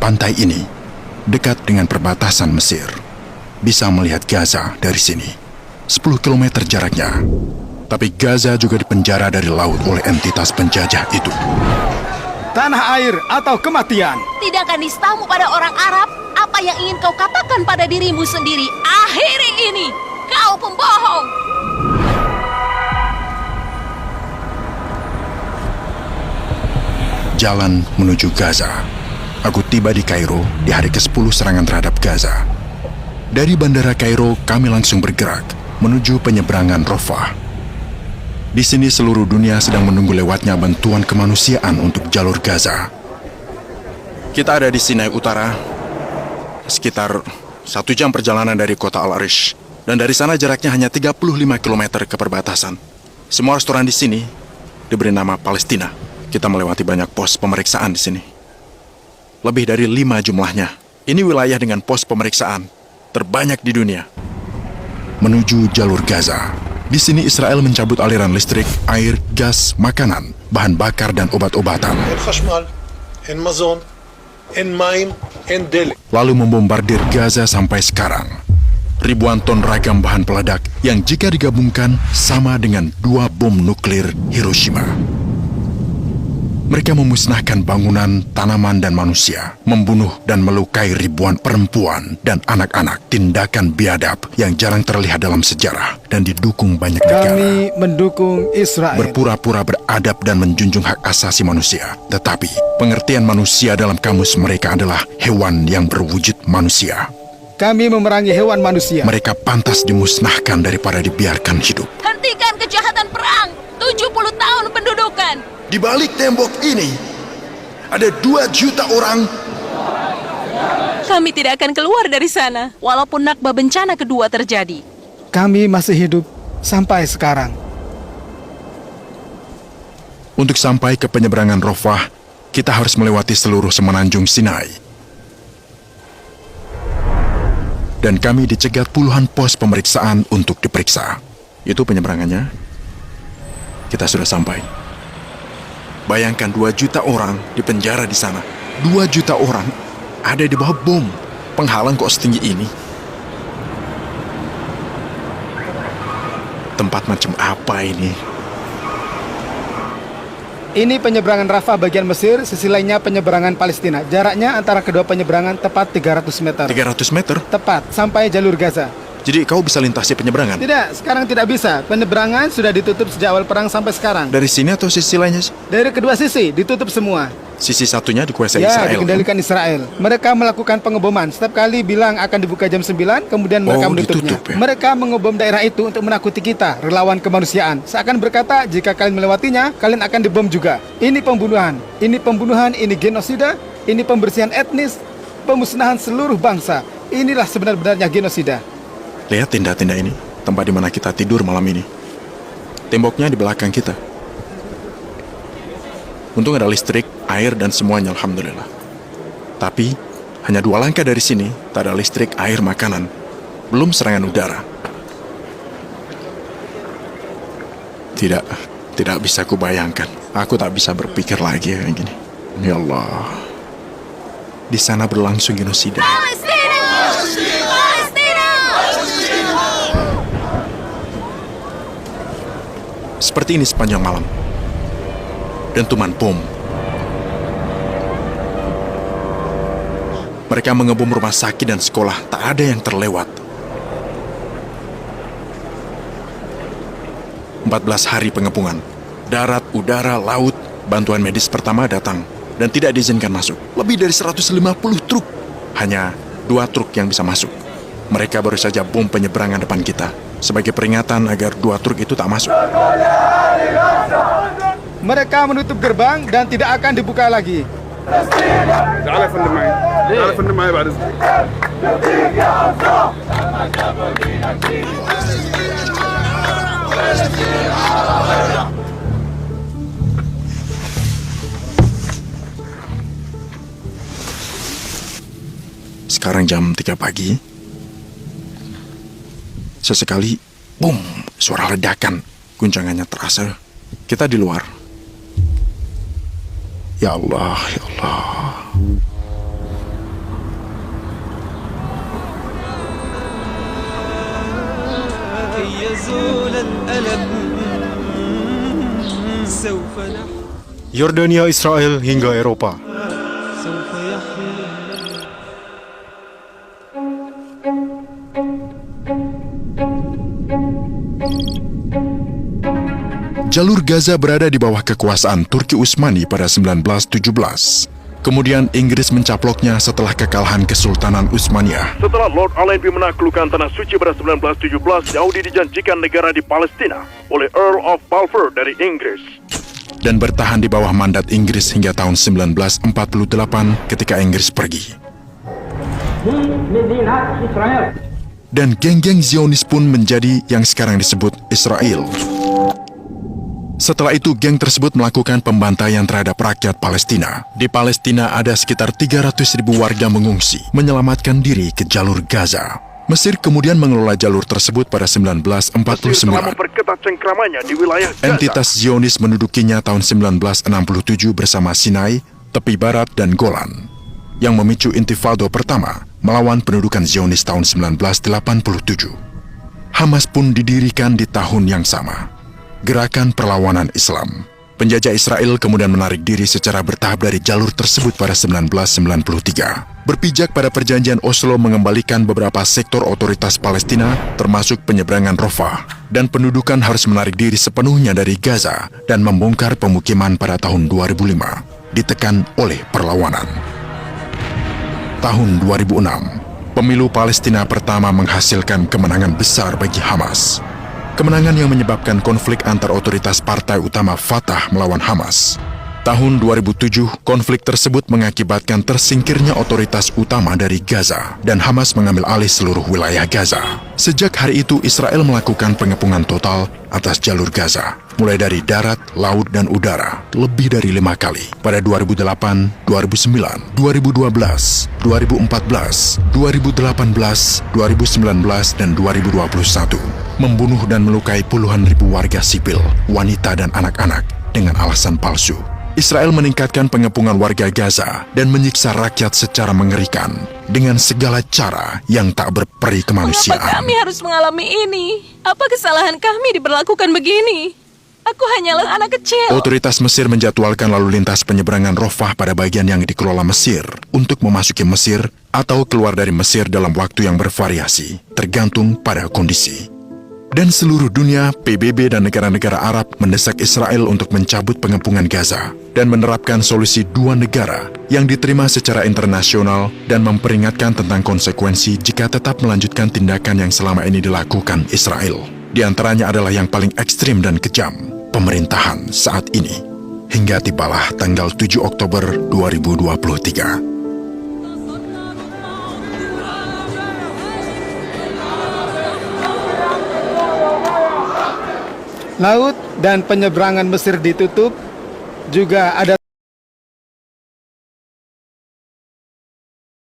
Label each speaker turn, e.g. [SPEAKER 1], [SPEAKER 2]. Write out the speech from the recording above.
[SPEAKER 1] pantai ini, dekat dengan perbatasan Mesir. Bisa melihat Gaza dari sini. 10 km jaraknya. Tapi Gaza juga dipenjara dari laut oleh entitas penjajah itu.
[SPEAKER 2] Tanah air atau kematian.
[SPEAKER 3] Tidakkah nistamu pada orang Arab? Apa yang ingin kau katakan pada dirimu sendiri? Akhiri ini! Kau pembohong!
[SPEAKER 1] Jalan menuju Gaza. Aku tiba di Kairo di hari ke-10 serangan terhadap Gaza. Dari bandara Kairo, kami langsung bergerak menuju penyeberangan Rafah. Di sini seluruh dunia sedang menunggu lewatnya bantuan kemanusiaan untuk jalur Gaza. Kita ada di Sinai Utara, sekitar 1 jam perjalanan dari kota Al-Arish. Dan dari sana jaraknya hanya 35 km ke perbatasan. Semua restoran di sini diberi nama Palestina. Kita melewati banyak pos pemeriksaan di sini. Lebih dari 5 jumlahnya. Ini wilayah dengan pos pemeriksaan terbanyak di dunia. Menuju jalur Gaza. Di sini Israel mencabut aliran listrik, air, gas, makanan, bahan bakar, dan obat-obatan. Lalu membombardir Gaza sampai sekarang. Ribuan ton ragam bahan peledak yang jika digabungkan sama dengan 2 bom nuklir Hiroshima. Mereka memusnahkan bangunan, tanaman, dan manusia, membunuh dan melukai ribuan perempuan dan anak-anak. Tindakan biadab yang jarang terlihat dalam sejarah dan didukung banyak negara.
[SPEAKER 2] Kami mendukung Israel.
[SPEAKER 1] Berpura-pura beradab dan menjunjung hak asasi manusia. Tetapi, pengertian manusia dalam kamus mereka adalah hewan yang berwujud manusia.
[SPEAKER 2] Kami memerangi hewan manusia.
[SPEAKER 1] Mereka pantas dimusnahkan daripada dibiarkan hidup.
[SPEAKER 3] Hentikan kejahatan perang! 70 tahun pendudukan!
[SPEAKER 1] Di balik tembok ini, ada 2 juta orang.
[SPEAKER 3] Kami tidak akan keluar dari sana, walaupun nakba bencana kedua terjadi.
[SPEAKER 2] Kami masih hidup sampai sekarang.
[SPEAKER 1] Untuk sampai ke penyeberangan Rafah, kita harus melewati seluruh semenanjung Sinai. Dan kami dicegat puluhan pos pemeriksaan untuk diperiksa. Itu penyeberangannya. Kita sudah sampai. Bayangkan 2 juta orang di penjara di sana. 2 juta orang ada di bawah bom. Penghalang kok setinggi ini? Tempat macam apa ini?
[SPEAKER 2] Ini penyeberangan Rafah bagian Mesir, sisi lainnya penyeberangan Palestina. Jaraknya antara kedua penyeberangan tepat 300 meter.
[SPEAKER 1] 300 meter?
[SPEAKER 2] Tepat, sampai jalur Gaza.
[SPEAKER 1] Jadi kau bisa lintasi penyeberangan?
[SPEAKER 2] Tidak, sekarang tidak bisa. Penyeberangan sudah ditutup sejak awal perang sampai sekarang.
[SPEAKER 1] Dari sini atau sisi lainnya?
[SPEAKER 2] Dari kedua sisi, ditutup semua.
[SPEAKER 1] Sisi satunya dikuasai
[SPEAKER 2] Ya,
[SPEAKER 1] Israel.
[SPEAKER 2] dikendalikan Israel. Mereka melakukan pengeboman. Setiap kali bilang akan dibuka jam 9, kemudian mereka menutupnya.
[SPEAKER 1] ditutup ya?
[SPEAKER 2] Mereka mengebom daerah itu untuk menakuti kita, relawan kemanusiaan. Seakan berkata, jika kalian melewatinya, kalian akan dibom juga. Ini pembunuhan, ini genosida, ini pembersihan etnis, pemusnahan seluruh bangsa. Inilah sebenar-benarnya genosida.
[SPEAKER 1] Lihat tenda-tenda ini, tempat di mana kita tidur malam ini. Temboknya di belakang kita. Untung ada listrik, air, dan semuanya, alhamdulillah. Tapi, hanya 2 langkah dari sini, tak ada listrik, air, makanan. Belum serangan udara. Tidak bisa kubayangkan. Aku tak bisa berpikir lagi kayak gini. Ya Allah. Di sana berlangsung genosida.
[SPEAKER 3] Palestina!
[SPEAKER 1] Seperti ini sepanjang malam. Dentuman bom. Mereka mengebom rumah sakit dan sekolah. Tak ada yang terlewat. 14 hari pengepungan. Darat, udara, laut. Bantuan medis pertama datang dan tidak diizinkan masuk. Lebih dari 150 truk. Hanya 2 truk yang bisa masuk. Mereka baru saja bom penyeberangan depan kita. Sebagai peringatan agar 2 truk itu tak masuk.
[SPEAKER 2] Mereka menutup gerbang dan tidak akan dibuka lagi.
[SPEAKER 1] Sekarang jam 3 pagi. Sesekali, boom, suara ledakan. Guncangannya terasa. Kita di luar. Ya Allah, ya Allah.
[SPEAKER 4] يزول الألم سوف
[SPEAKER 1] Yordania, Israel hingga Eropa.
[SPEAKER 4] سوف يحيا
[SPEAKER 1] Jalur Gaza berada di bawah kekuasaan Turki Utsmani pada 1917. Kemudian Inggris mencaploknya setelah kekalahan Kesultanan Utsmaniyah.
[SPEAKER 5] Setelah Lord Allenby menaklukkan Tanah Suci pada 1917, Yahudi dijanjikan negara di Palestina oleh Earl of Balfour dari Inggris.
[SPEAKER 1] Dan bertahan di bawah mandat Inggris hingga tahun 1948 ketika Inggris pergi. Dan geng-geng Zionis pun menjadi yang sekarang disebut Israel. Setelah itu, geng tersebut melakukan pembantaian terhadap rakyat Palestina. Di Palestina ada sekitar 300.000 warga mengungsi, menyelamatkan diri ke jalur Gaza. Mesir kemudian mengelola jalur tersebut pada 1949.
[SPEAKER 5] Mesir telah memperketat cengkramannya di wilayah Gaza.
[SPEAKER 1] Entitas Zionis mendudukinya tahun 1967 bersama Sinai, tepi barat, dan Golan, yang memicu Intifada pertama melawan pendudukan Zionis tahun 1987. Hamas pun didirikan di tahun yang sama. Gerakan Perlawanan Islam. Penjajah Israel kemudian menarik diri secara bertahap dari jalur tersebut pada 1993. Berpijak pada perjanjian Oslo mengembalikan beberapa sektor otoritas Palestina, termasuk penyeberangan Rafah, dan pendudukan harus menarik diri sepenuhnya dari Gaza dan membongkar pemukiman pada tahun 2005, ditekan oleh perlawanan. Tahun 2006, pemilu Palestina pertama menghasilkan kemenangan besar bagi Hamas. Kemenangan yang menyebabkan konflik antar otoritas partai utama Fatah melawan Hamas. Tahun 2007, konflik tersebut mengakibatkan tersingkirnya otoritas utama dari Gaza dan Hamas mengambil alih seluruh wilayah Gaza. Sejak hari itu, Israel melakukan pengepungan total atas jalur Gaza, mulai dari darat, laut, dan udara, lebih dari 5 kali. Pada 2008, 2009, 2012, 2014, 2018, 2019, dan 2021. Membunuh dan melukai puluhan ribu warga sipil, wanita, dan anak-anak dengan alasan palsu. Israel meningkatkan pengepungan warga Gaza dan menyiksa rakyat secara mengerikan dengan segala cara yang tak berperi kemanusiaan.
[SPEAKER 3] Mengapa kami harus mengalami ini? Apa kesalahan kami diperlakukan begini? Aku hanyalah anak kecil.
[SPEAKER 1] Otoritas Mesir menjadwalkan lalu lintas penyeberangan Rafah pada bagian yang dikelola Mesir untuk memasuki Mesir atau keluar dari Mesir dalam waktu yang bervariasi, tergantung pada kondisi. Dan seluruh dunia, PBB dan negara-negara Arab mendesak Israel untuk mencabut pengepungan Gaza dan menerapkan solusi dua negara yang diterima secara internasional dan memperingatkan tentang konsekuensi jika tetap melanjutkan tindakan yang selama ini dilakukan Israel. Di antaranya adalah yang paling ekstrim dan kejam, pemerintahan saat ini. Hingga tibalah tanggal 7 Oktober 2023.
[SPEAKER 2] Laut dan penyeberangan Mesir ditutup, juga ada